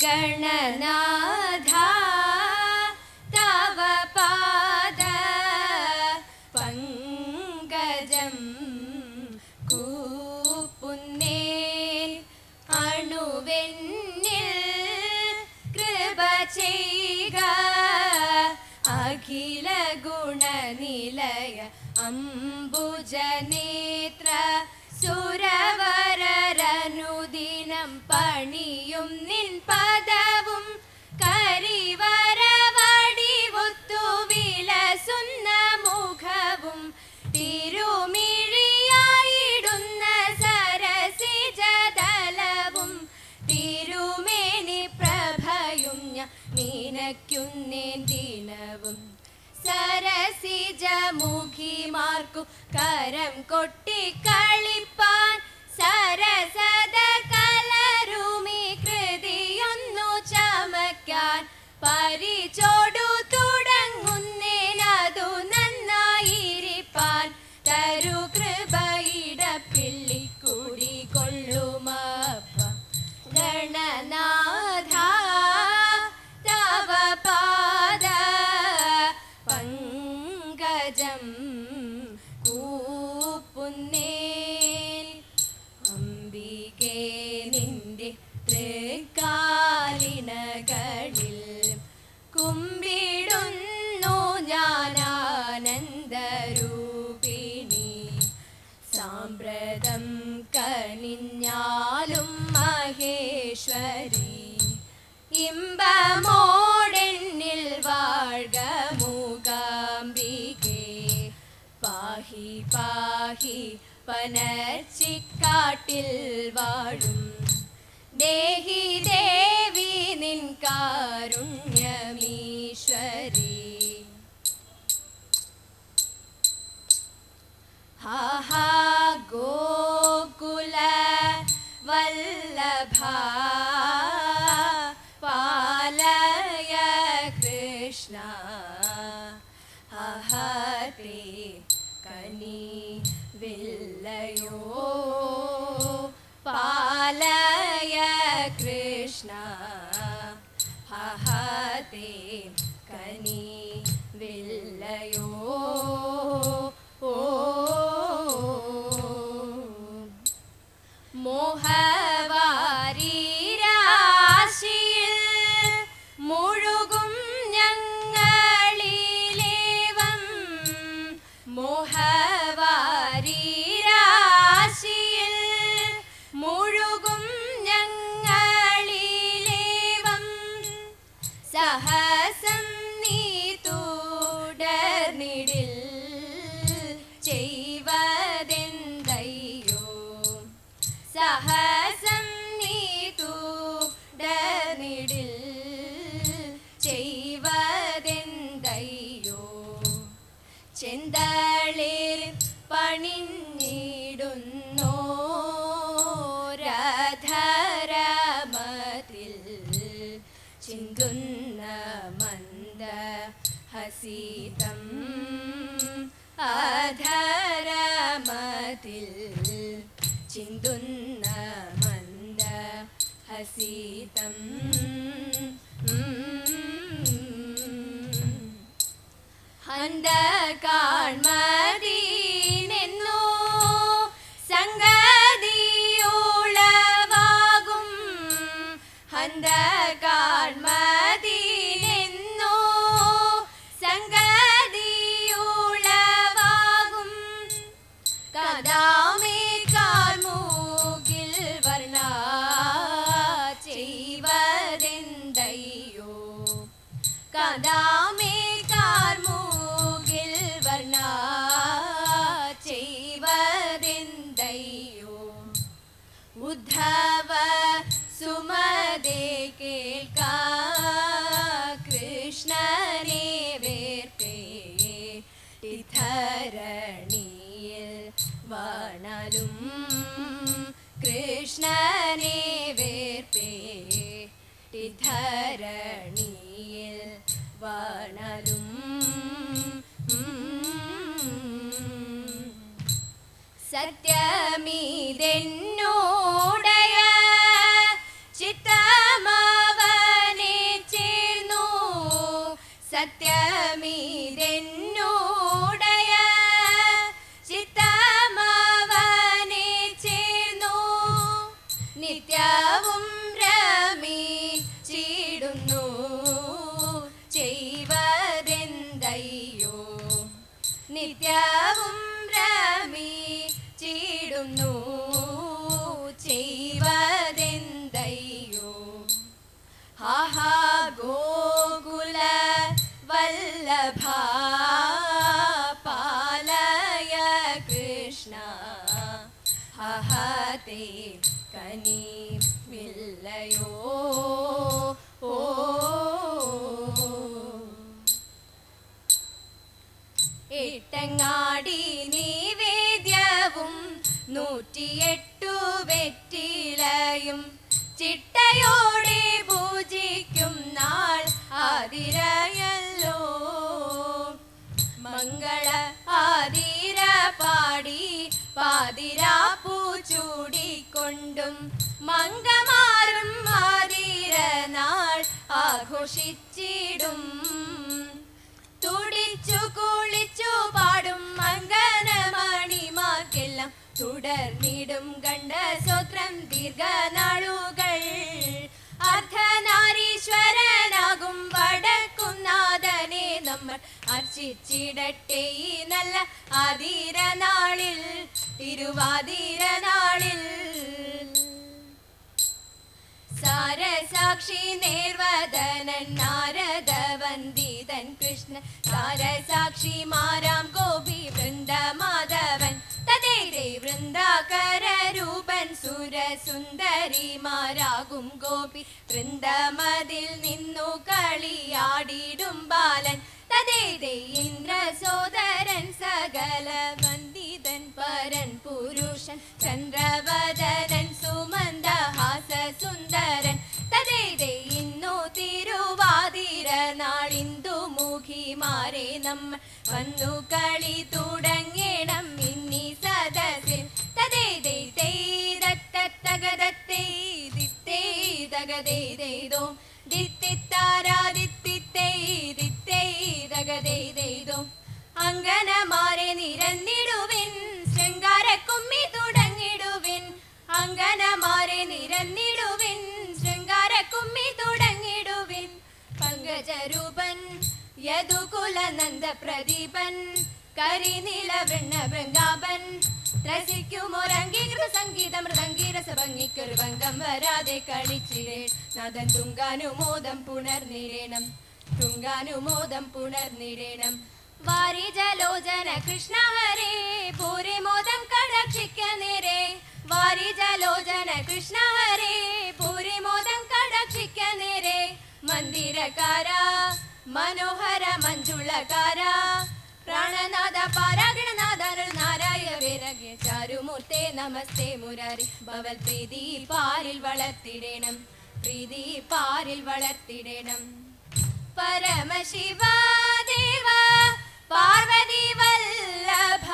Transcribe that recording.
ഗണനാഥ തവ പാദ പങ്കജം കൂപ്പുന്നേൻ അണുവെന്നിൽ കൃപ ചെയ്യുക അഖില ഗുണനിലയ അംബുജനേത്ര സുരവരനുദിനം പണിയും നിൻ പദവും കരിവരവടിവൊത്തു വിലസുന്ന മുഖവും തിരുമിഴിയായിടുന്ന സരസിജദലവും തിരുമേനി പ്രഭയും ഞാൻ നിനയ്ക്കുന്നേൻ ദിനവും സരസിജമുഖിമാർക്കു കരം കൊട്ടി കളിപ്പാൻ സരസത കലരുമി കൃതിയൊന്നു ചമയ്ക്കാൻ പരിചോടു തുടങ്ങുന്നേനതു നന്നായിരിപ്പാൻ തരു കൃപയിടപ്പിള്ളി കുടികൊള്ളുമപ്പ ഗണനാഥ തവ പാദ പങ്കജം കൂപ്പുന്നേൻ അംബികേ നിന്റെ തൃക്കാലിണകളിൽ കുമ്പിടുന്നു ഞാനാനന്ദരൂപിണി സാമ്പ്രതം കനിഞ്ഞാലും മഹേശ്വരി ഇമ്പമോടെന്നിൽ വാഴ്ക മൂകാംബികേ പാഹി പാഹി പനർച്ചിക്കാട്ടിൽ വാഴും ദേഹി ദേവി നിൻ കാരുണ്യമീശ്വരി ഹാ ഗോകുല വല്ലഭ പാലയ കൃഷ്ണ ഹരേ കനി വില്ലയോ പാലയ കൃഷ്ണ ഹരേ കനി വില്ലയോ മോഹവാരി രാശിയിൽ മുഴുകും ഞങ്ങളിലേവം മോഹവാരി രാശിയിൽ മുഴുകും ഞങ്ങളിലേവം സഹസം നീ തുടർന്നിടിൽ ചെയ്വതെന്തയ്യോ സഹസം നീ തുടർന്നിടിൽ ചെയ്വതെന്തയ്യോ ചെന്തളിർ പണിഞ്ഞിടുന്നോരധരമതിൽ ചിന്തുന്ന മന്ദ ഹസിതം അധരമതിൽ ചിന്തുന്ന മന്ദ ഹസിതം ഹന്ത കാൺമദീനെന്നു സംഗതിയുളവാകും ഹന്ത കാൺമദീനെന്നു സംഗതിയുളവാകും കദാമേ കാർമൂകിൽ വർണ്ണ ചെയ്വതെന്തയ്യോ കദാമേ കാർമൂകിൽ വർണ്ണ ചെയ്വതെന്തയ്യോ ഉദ്ധവ സുമദേ കേൾക്ക കൃഷ്ണനെ വേർപ്പേ ധരണിയിൽ വാണലും കൃഷ്ണനെ വേർപ്പേ ധരണിയിൽ വാണലും സത്യമീതെന്നോടയ ചിത്തമവ കൃഷ്ണ ഹഹതേ കനി മില്ലയോ ഓ എട്ടങ്ങാടി നിവേദ്യവും 108 വെറ്റിലയും ചിട്ടയോടെ പൂജിക്കും നാൾ ആതിരയല്ലോ മംഗള ആതിര പാടി പാതിരാപ്പൂ ചൂടിക്കൊണ്ടും മംഗമാരും ആതിര നാൾ ആഘോഷിച്ചിടും തുടിച്ചു കുളിച്ചു പാടും മംഗനമണിമാർക്കെല്ലാം തുടർന്നിടും ഗണ്ഡസൂത്രം ദീർഘനാളുകൾ അർദ്ധനാരീശ്വരനാകും വടക്കും നാഥനെ നമ്മൾ അർച്ചിച്ചിടട്ടെ ഈ നല്ല ആതിര നാളിൽ തിരുവാതിര നാളിൽ സാരസാക്ഷി നേർവദനൻ നാരദവന്ദിതൻ കൃഷ്ണ സാരസാക്ഷി മാരാം ഗോപി വൃന്ദമാധവൻ തതേതേ വൃന്ദാകര രൂപൻ സുരസുന്ദരിമാരാകും ഗോപി വൃന്ദമതിൽ നിന്നു കളിയാടിടും ബാലൻ തതേതേ ഇന്ദ്രസോദരൻ സകല വന്ദിതൻ പരൻ പുരുഷൻ ചന്ദ്രവദനൻ സുമന്ദഹാസ സുന്ദരൻ തതേതേ ഇന്നു തിരുവാതിര നാളിന്ദു മുഖിമാരെ നമ്മൾ വന്നു കളി തുടങ്ങണം ഇന്നീ സദസ്സിൽ തതേതേ തകതത്തേ ദിത്തേ തകതേതോ ദിത്തിത്താരാദിത്തിത്തേ അങ്കനമാരെ നിരന്നിടുവിൻ ശൃംഗാര കുമ്മി തുടങ്ങിടുവിൻ അങ്കനമാരെ നിരന്നിടുവിൻ ശൃംഗാര കുമ്മി തുടങ്ങിടുവിൻ പങ്കജരൂപൻ യദുകുല നന്ദ പ്രദീപൻ കരിനീല വൃണ്ണ ഭൃംഗാപൻ ത്രസിക്കുമൊരംഗീകൃത സംഗീത മൃദംഗീരസ ഭംഗിക്കൊരു ഭംഗം വരാതെ കളിച്ചിടേ നാദൻ തുങ്കാനുമോദം പുണർന്നിടേണം തുങ്കാനുമോദം പുണർന്നിടേണം വാരിജലോചന കൃഷ്ണ ഹരേ ഭൂരിമോദം കടാക്ഷിക്കനേരേ വാരിജലോചന കൃഷ്ണ ഹരേ ഭൂരിമോദം കടാക്ഷിക്കനേരേ മന്ദിരകാര മനോഹര മഞ്ജുളകാര പ്രാണനാഥ പാരാഗണനാഥ നാരായ വിരഗ്യ ചാരുമൂർത്തേ നമസ്തേ മുരാരി ഭവൽ പ്രീതി പാരിൽ വളർത്തിടേണം പ്രീതി പാരിൽ വളർത്തിടേണം പരമശിവ ദേവ പാർവതി വല്ലഭ